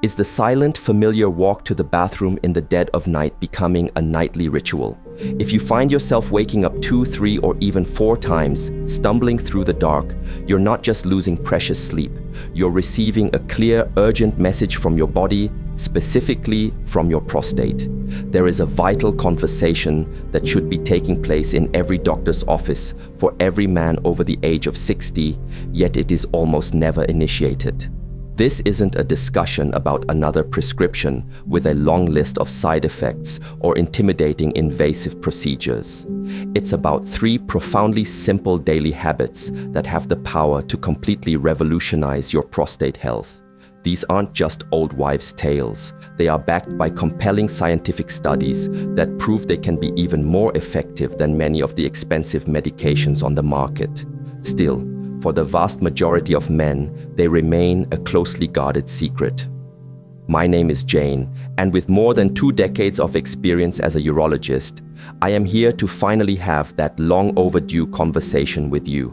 Is the silent, familiar walk to the bathroom in the dead of night becoming a nightly ritual? If you find yourself waking up 2, 3, or even 4 times, stumbling through the dark, you're not just losing precious sleep. You're receiving a clear, urgent message from your body, specifically from your prostate. There is a vital conversation that should be taking place in every doctor's office for every man over the age of 60, yet it is almost never initiated. This isn't a discussion about another prescription with a long list of side effects or intimidating invasive procedures. It's about 3 profoundly simple daily habits that have the power to completely revolutionize your prostate health. These aren't just old wives' tales. They are backed by compelling scientific studies that prove they can be even more effective than many of the expensive medications on the market. Still, for the vast majority of men, they remain a closely guarded secret. My name is Jane, and with more than 2 decades of experience as a urologist, I am here to finally have that long overdue conversation with you.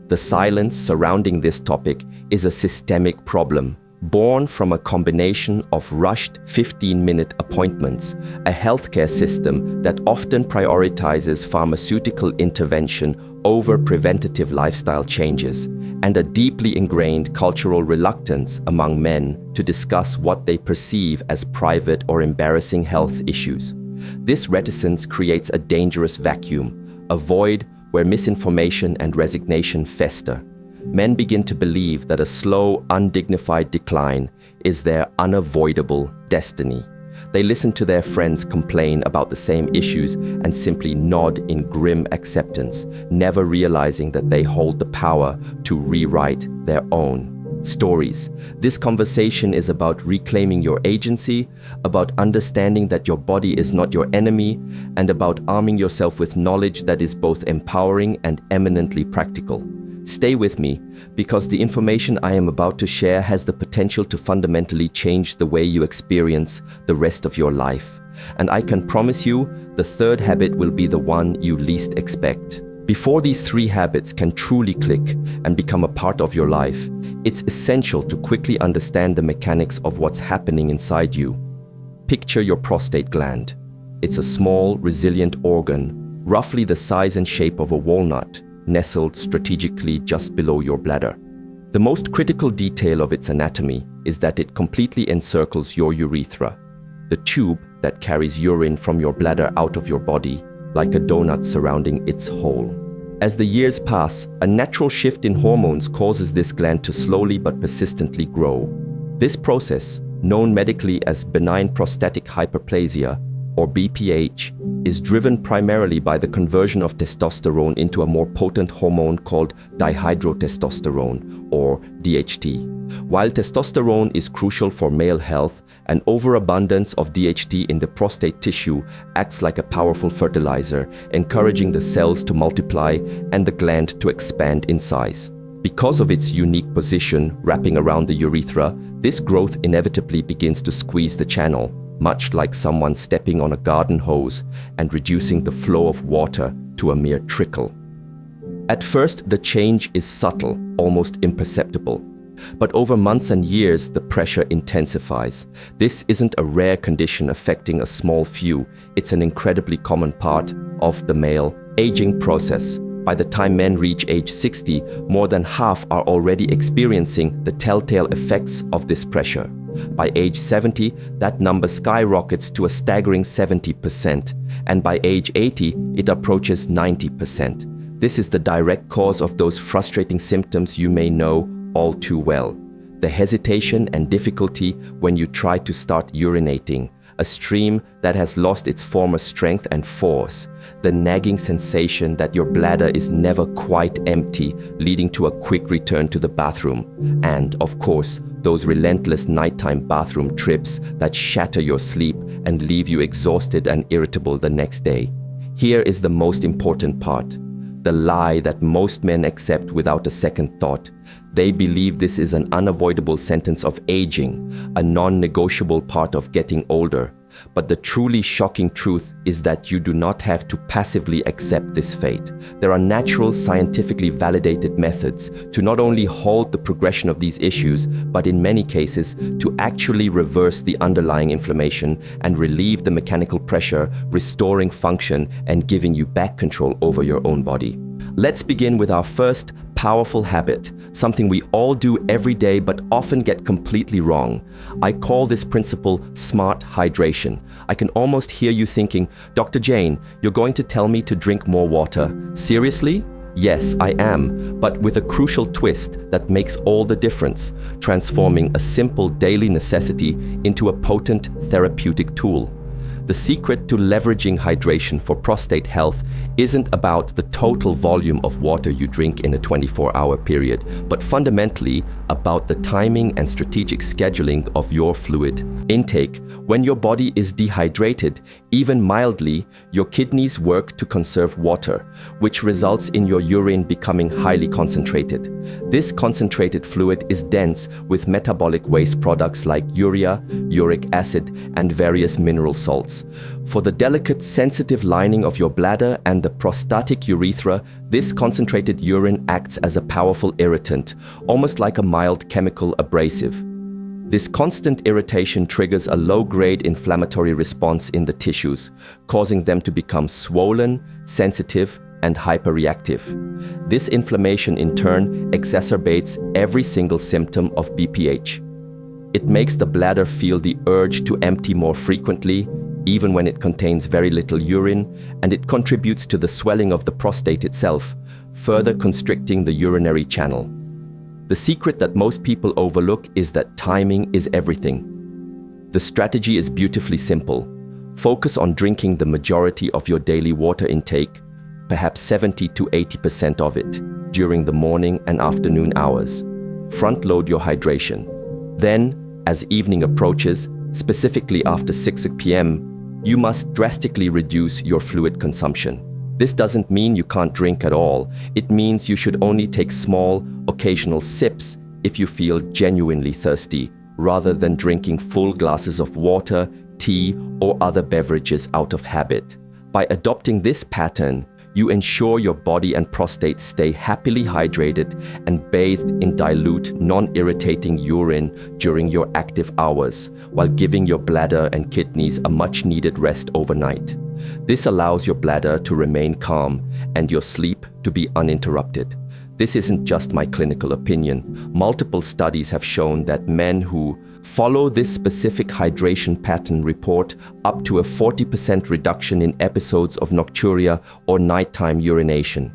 The silence surrounding this topic is a systemic problem, born from a combination of rushed 15-minute appointments, a healthcare system that often prioritizes pharmaceutical intervention over preventative lifestyle changes, and a deeply ingrained cultural reluctance among men to discuss what they perceive as private or embarrassing health issues. This reticence creates a dangerous vacuum, a void where misinformation and resignation fester. Men begin to believe that a slow, undignified decline is their unavoidable destiny. They listen to their friends complain about the same issues and simply nod in grim acceptance, never realizing that they hold the power to rewrite their own stories. This conversation is about reclaiming your agency, about understanding that your body is not your enemy, and about arming yourself with knowledge that is both empowering and eminently practical. Stay with me, because the information I am about to share has the potential to fundamentally change the way you experience the rest of your life. And I can promise you, the 3rd habit will be the one you least expect. Before these 3 habits can truly click and become a part of your life, it's essential to quickly understand the mechanics of what's happening inside you. Picture your prostate gland. It's a small, resilient organ, roughly the size and shape of a walnut, nestled strategically just below your bladder. The most critical detail of its anatomy is that it completely encircles your urethra, the tube that carries urine from your bladder out of your body, like a donut surrounding its hole. As the years pass, a natural shift in hormones causes this gland to slowly but persistently grow. This process, known medically as benign prostatic hyperplasia, or BPH, is driven primarily by the conversion of testosterone into a more potent hormone called dihydrotestosterone, or DHT. While testosterone is crucial for male health, an overabundance of DHT in the prostate tissue acts like a powerful fertilizer, encouraging the cells to multiply and the gland to expand in size. Because of its unique position wrapping around the urethra, this growth inevitably begins to squeeze the channel, much like someone stepping on a garden hose and reducing the flow of water to a mere trickle. At first, the change is subtle, almost imperceptible. But over months and years, the pressure intensifies. This isn't a rare condition affecting a small few. It's an incredibly common part of the male aging process. By the time men reach age 60, more than half are already experiencing the telltale effects of this pressure. By age 70, that number skyrockets to a staggering 70%, and by age 80, it approaches 90%. This is the direct cause of those frustrating symptoms you may know all too well. The hesitation and difficulty when you try to start urinating, a stream that has lost its former strength and force, the nagging sensation that your bladder is never quite empty, leading to a quick return to the bathroom, and, of course, those relentless nighttime bathroom trips that shatter your sleep and leave you exhausted and irritable the next day. Here is the most important part. The lie that most men accept without a second thought. They believe this is an unavoidable sentence of aging, a non-negotiable part of getting older. But the truly shocking truth is that you do not have to passively accept this fate. There are natural, scientifically validated methods to not only halt the progression of these issues, but in many cases, to actually reverse the underlying inflammation and relieve the mechanical pressure, restoring function and giving you back control over your own body. Let's begin with our first powerful habit, something we all do every day but often get completely wrong. I call this principle smart hydration. I can almost hear you thinking, Dr. Jane, you're going to tell me to drink more water. Seriously? Yes, I am, but with a crucial twist that makes all the difference, transforming a simple daily necessity into a potent therapeutic tool. The secret to leveraging hydration for prostate health isn't about the total volume of water you drink in a 24-hour period, but fundamentally about the timing and strategic scheduling of your fluid intake. When your body is dehydrated, even mildly, your kidneys work to conserve water, which results in your urine becoming highly concentrated. This concentrated fluid is dense with metabolic waste products like urea, uric acid, and various mineral salts. For the delicate, sensitive lining of your bladder and the prostatic urethra, this concentrated urine acts as a powerful irritant, almost like a mild chemical abrasive. This constant irritation triggers a low-grade inflammatory response in the tissues, causing them to become swollen, sensitive, and hyperreactive. This inflammation in turn exacerbates every single symptom of BPH. It makes the bladder feel the urge to empty more frequently, even when it contains very little urine, and it contributes to the swelling of the prostate itself, further constricting the urinary channel. The secret that most people overlook is that timing is everything. The strategy is beautifully simple. Focus on drinking the majority of your daily water intake, perhaps 70 to 80% of it, during the morning and afternoon hours. Front-load your hydration. Then, as evening approaches, specifically after 6 p.m., you must drastically reduce your fluid consumption. This doesn't mean you can't drink at all. It means you should only take small, occasional sips if you feel genuinely thirsty, rather than drinking full glasses of water, tea, or other beverages out of habit. By adopting this pattern, you ensure your body and prostate stay happily hydrated and bathed in dilute, non-irritating urine during your active hours, while giving your bladder and kidneys a much-needed rest overnight. This allows your bladder to remain calm and your sleep to be uninterrupted. This isn't just my clinical opinion. Multiple studies have shown that men who follow this specific hydration pattern report up to a 40% reduction in episodes of nocturia or nighttime urination.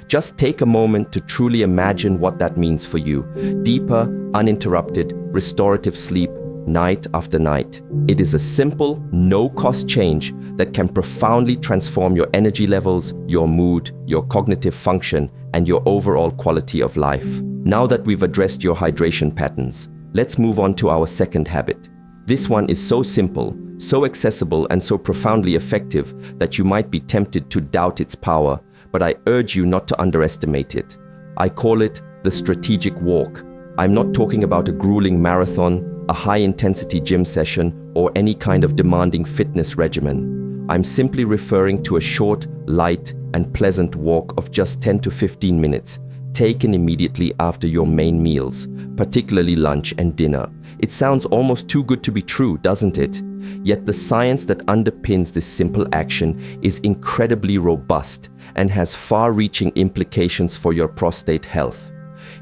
Just take a moment to truly imagine what that means for you. Deeper, uninterrupted, restorative sleep night after night. It is a simple, no-cost change that can profoundly transform your energy levels, your mood, your cognitive function, and your overall quality of life. Now that we've addressed your hydration patterns, let's move on to our second habit. This one is so simple, so accessible, and so profoundly effective that you might be tempted to doubt its power, but I urge you not to underestimate it. I call it the strategic walk. I'm not talking about a grueling marathon, a high-intensity gym session, or any kind of demanding fitness regimen. I'm simply referring to a short, light, and pleasant walk of just 10 to 15 minutes, taken immediately after your main meals, particularly lunch and dinner. It sounds almost too good to be true, doesn't it? Yet the science that underpins this simple action is incredibly robust and has far-reaching implications for your prostate health.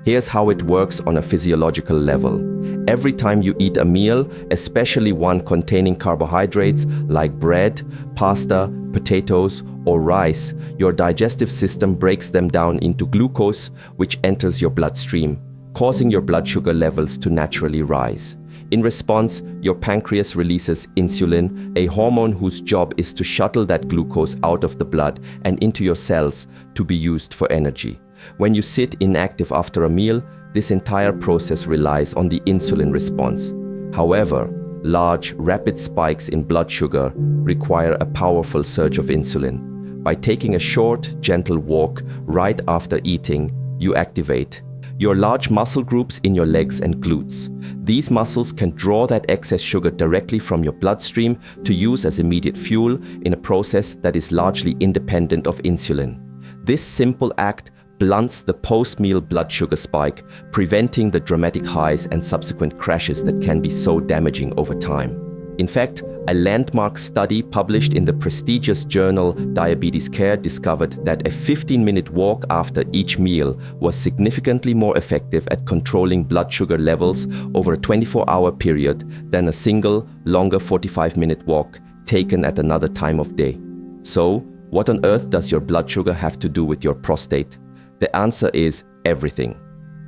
Here's how it works on a physiological level. Every time you eat a meal, especially one containing carbohydrates like bread, pasta, potatoes, or rice, your digestive system breaks them down into glucose, which enters your bloodstream, causing your blood sugar levels to naturally rise. In response, your pancreas releases insulin, a hormone whose job is to shuttle that glucose out of the blood and into your cells to be used for energy. When you sit inactive after a meal, this entire process relies on the insulin response. However, large, rapid spikes in blood sugar require a powerful surge of insulin. By taking a short, gentle walk right after eating, you activate your large muscle groups in your legs and glutes. These muscles can draw that excess sugar directly from your bloodstream to use as immediate fuel in a process that is largely independent of insulin. This simple act blunts the post-meal blood sugar spike, preventing the dramatic highs and subsequent crashes that can be so damaging over time. In fact, a landmark study published in the prestigious journal Diabetes Care discovered that a 15-minute walk after each meal was significantly more effective at controlling blood sugar levels over a 24-hour period than a single, longer 45-minute walk taken at another time of day. So, what on earth does your blood sugar have to do with your prostate? The answer is everything.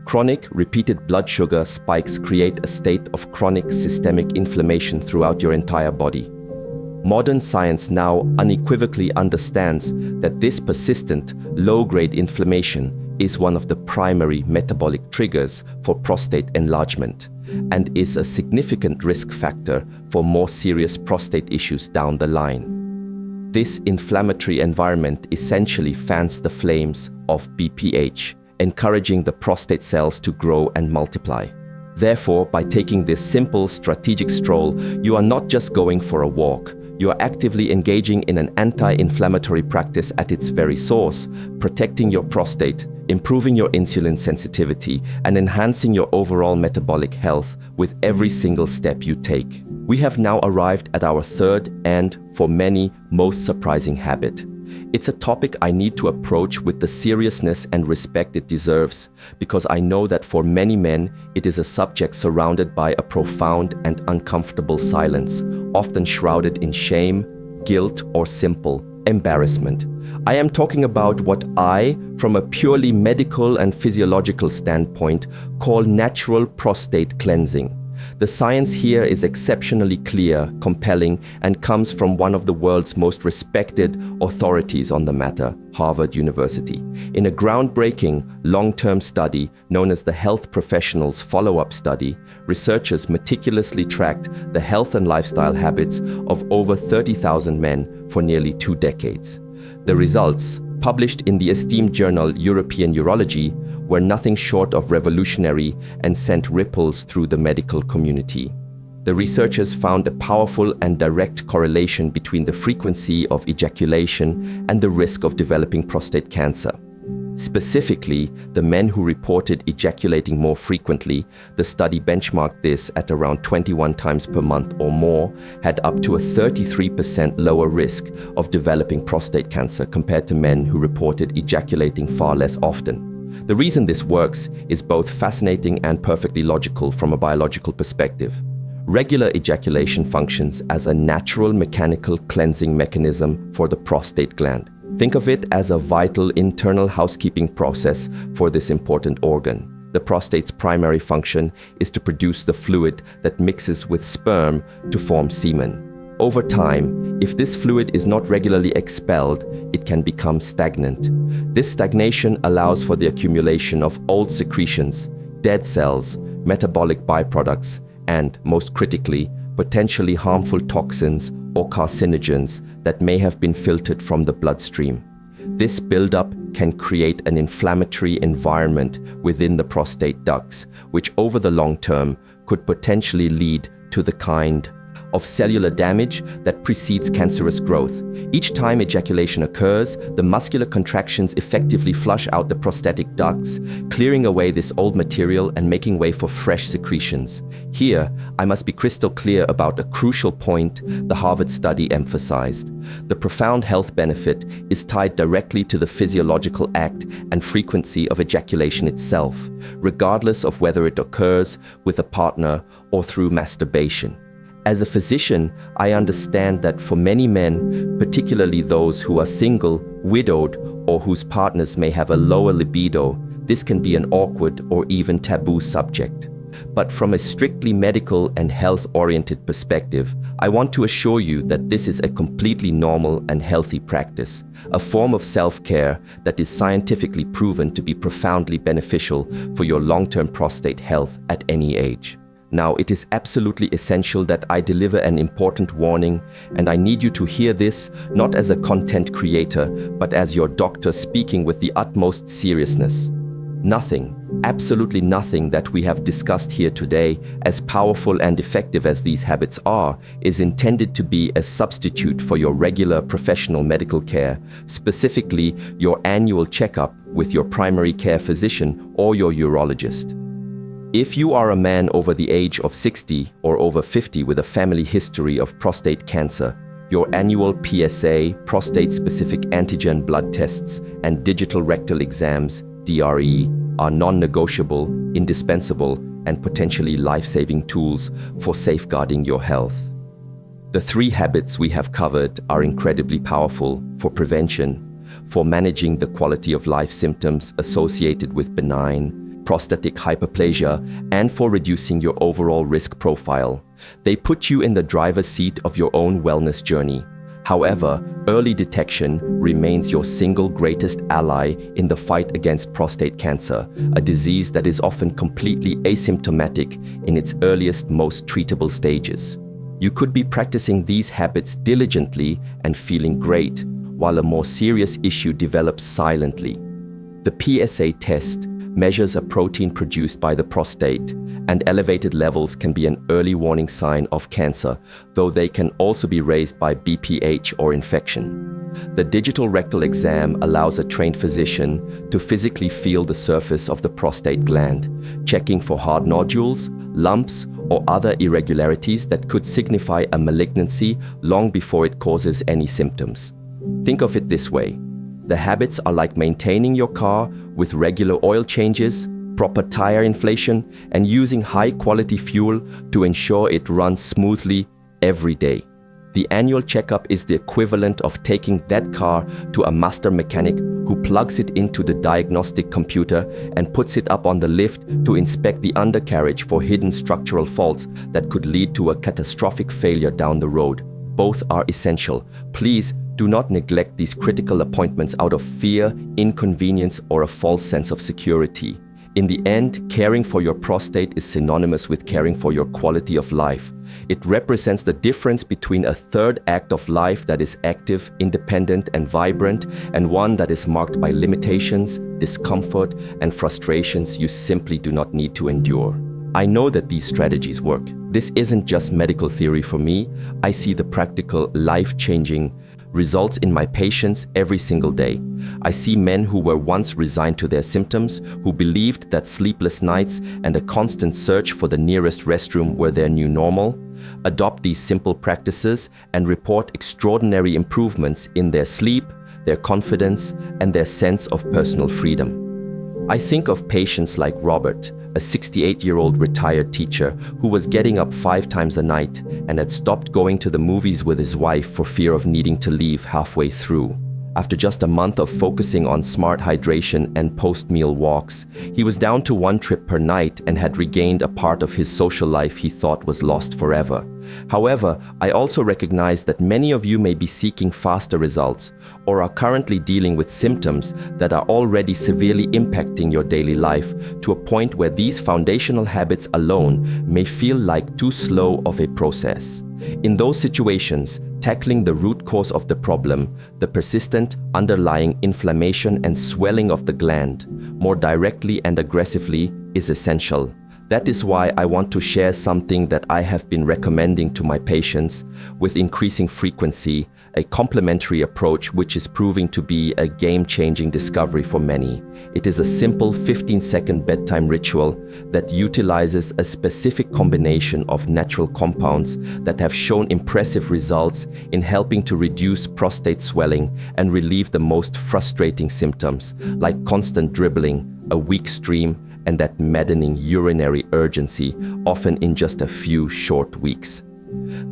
Chronic, repeated blood sugar spikes create a state of chronic systemic inflammation throughout your entire body. Modern science now unequivocally understands that this persistent, low-grade inflammation is one of the primary metabolic triggers for prostate enlargement and is a significant risk factor for more serious prostate issues down the line. This inflammatory environment essentially fans the flames of BPH, encouraging the prostate cells to grow and multiply. Therefore, by taking this simple strategic stroll, you are not just going for a walk, you are actively engaging in an anti-inflammatory practice at its very source, protecting your prostate, improving your insulin sensitivity, and enhancing your overall metabolic health with every single step you take. We have now arrived at our third and, for many, most surprising habit. It's a topic I need to approach with the seriousness and respect it deserves, because I know that for many men, it is a subject surrounded by a profound and uncomfortable silence, often shrouded in shame, guilt, or simple embarrassment. I am talking about what I, from a purely medical and physiological standpoint, call natural prostate cleansing. The science here is exceptionally clear, compelling, and comes from one of the world's most respected authorities on the matter, Harvard University. In a groundbreaking, long-term study known as the Health Professionals Follow-up Study, researchers meticulously tracked the health and lifestyle habits of over 30,000 men for nearly 2 decades. The results, published in the esteemed journal European Urology, were nothing short of revolutionary and sent ripples through the medical community. The researchers found a powerful and direct correlation between the frequency of ejaculation and the risk of developing prostate cancer. Specifically, the men who reported ejaculating more frequently, the study benchmarked this at around 21 times per month or more, had up to a 33% lower risk of developing prostate cancer compared to men who reported ejaculating far less often. The reason this works is both fascinating and perfectly logical from a biological perspective. Regular ejaculation functions as a natural mechanical cleansing mechanism for the prostate gland. Think of it as a vital internal housekeeping process for this important organ. The prostate's primary function is to produce the fluid that mixes with sperm to form semen. Over time, if this fluid is not regularly expelled, it can become stagnant. This stagnation allows for the accumulation of old secretions, dead cells, metabolic byproducts, and, most critically, potentially harmful toxins or carcinogens that may have been filtered from the bloodstream. This buildup can create an inflammatory environment within the prostate ducts, which over the long term could potentially lead to the kind of cellular damage that precedes cancerous growth. Each time ejaculation occurs, the muscular contractions effectively flush out the prostatic ducts, clearing away this old material and making way for fresh secretions. Here, I must be crystal clear about a crucial point the Harvard study emphasized. The profound health benefit is tied directly to the physiological act and frequency of ejaculation itself, regardless of whether it occurs with a partner or through masturbation. As a physician, I understand that for many men, particularly those who are single, widowed, or whose partners may have a lower libido, this can be an awkward or even taboo subject. But from a strictly medical and health-oriented perspective, I want to assure you that this is a completely normal and healthy practice, a form of self-care that is scientifically proven to be profoundly beneficial for your long-term prostate health at any age. Now, it is absolutely essential that I deliver an important warning, and I need you to hear this not as a content creator, but as your doctor speaking with the utmost seriousness. Nothing, absolutely nothing that we have discussed here today, as powerful and effective as these habits are, is intended to be a substitute for your regular professional medical care, specifically your annual checkup with your primary care physician or your urologist. If you are a man over the age of 60 or over 50 with a family history of prostate cancer, your annual PSA, prostate-specific antigen blood tests, and digital rectal exams, DRE, are non-negotiable, indispensable, and potentially life-saving tools for safeguarding your health. The 3 habits we have covered are incredibly powerful for prevention, for managing the quality of life symptoms associated with benign prostatic hyperplasia, and for reducing your overall risk profile. They put you in the driver's seat of your own wellness journey. However, early detection remains your single greatest ally in the fight against prostate cancer, a disease that is often completely asymptomatic in its earliest, most treatable stages. You could be practicing these habits diligently and feeling great, while a more serious issue develops silently. The PSA test measures a protein produced by the prostate, and elevated levels can be an early warning sign of cancer, though they can also be raised by BPH or infection. The digital rectal exam allows a trained physician to physically feel the surface of the prostate gland, checking for hard nodules, lumps, or other irregularities that could signify a malignancy long before it causes any symptoms. Think of it this way. The habits are like maintaining your car with regular oil changes, proper tire inflation, and using high-quality fuel to ensure it runs smoothly every day. The annual checkup is the equivalent of taking that car to a master mechanic who plugs it into the diagnostic computer and puts it up on the lift to inspect the undercarriage for hidden structural faults that could lead to a catastrophic failure down the road. Both are essential. Please do not neglect these critical appointments out of fear, inconvenience, or a false sense of security. In the end, caring for your prostate is synonymous with caring for your quality of life. It represents the difference between a third act of life that is active, independent, and vibrant, and one that is marked by limitations, discomfort, and frustrations you simply do not need to endure. I know that these strategies work. This isn't just medical theory for me. I see the practical, life-changing results in my patients every single day. I see men who were once resigned to their symptoms, who believed that sleepless nights and a constant search for the nearest restroom were their new normal, adopt these simple practices and report extraordinary improvements in their sleep, their confidence, and their sense of personal freedom. I think of patients like Robert, a 68-year-old retired teacher who was getting up 5 times a night and had stopped going to the movies with his wife for fear of needing to leave halfway through. After just a month of focusing on smart hydration and post-meal walks, he was down to 1 trip per night and had regained a part of his social life he thought was lost forever. However, I also recognize that many of you may be seeking faster results or are currently dealing with symptoms that are already severely impacting your daily life to a point where these foundational habits alone may feel like too slow of a process. In those situations, tackling the root cause of the problem, the persistent underlying inflammation and swelling of the gland, more directly and aggressively, is essential. That is why I want to share something that I have been recommending to my patients with increasing frequency, a complementary approach which is proving to be a game-changing discovery for many. It is a simple 15-second bedtime ritual that utilizes a specific combination of natural compounds that have shown impressive results in helping to reduce prostate swelling and relieve the most frustrating symptoms, like constant dribbling, a weak stream, and that maddening urinary urgency, often in just a few short weeks.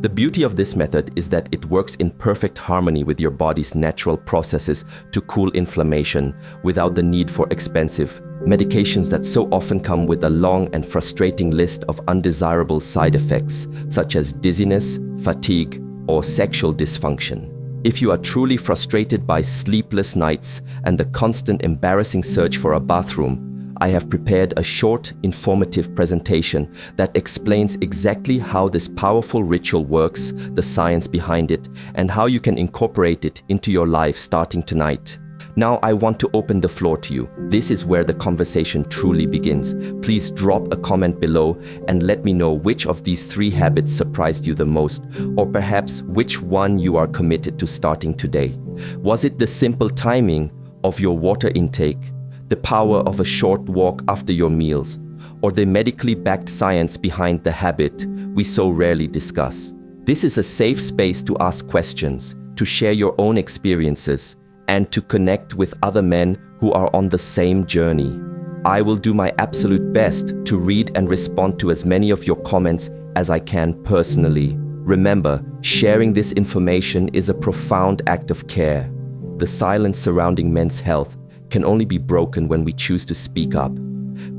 The beauty of this method is that it works in perfect harmony with your body's natural processes to cool inflammation without the need for expensive medications that so often come with a long and frustrating list of undesirable side effects, such as dizziness, fatigue, or sexual dysfunction. If you are truly frustrated by sleepless nights and the constant embarrassing search for a bathroom, I have prepared a short, informative presentation that explains exactly how this powerful ritual works, the science behind it, and how you can incorporate it into your life starting tonight. Now I want to open the floor to you. This is where the conversation truly begins. Please drop a comment below and let me know which of these 3 habits surprised you the most, or perhaps which one you are committed to starting today. Was it the simple timing of your water intake, the power of a short walk after your meals, or the medically backed science behind the habit we so rarely discuss? This is a safe space to ask questions, to share your own experiences, and to connect with other men who are on the same journey. I will do my absolute best to read and respond to as many of your comments as I can personally. Remember, sharing this information is a profound act of care. The silence surrounding men's health can only be broken when we choose to speak up.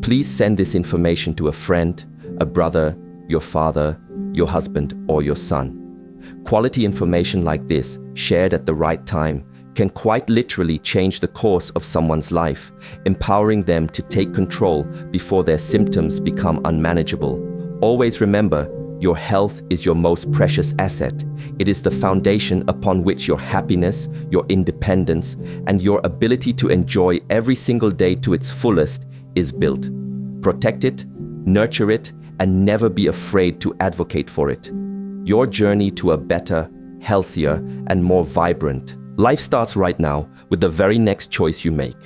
Please send this information to a friend, a brother, your father, your husband, or your son. Quality information like this, shared at the right time, can quite literally change the course of someone's life, empowering them to take control before their symptoms become unmanageable. Always remember, your health is your most precious asset. It is the foundation upon which your happiness, your independence, and your ability to enjoy every single day to its fullest is built. Protect it, nurture it, and never be afraid to advocate for it. Your journey to a better, healthier, and more vibrant life starts right now with the very next choice you make.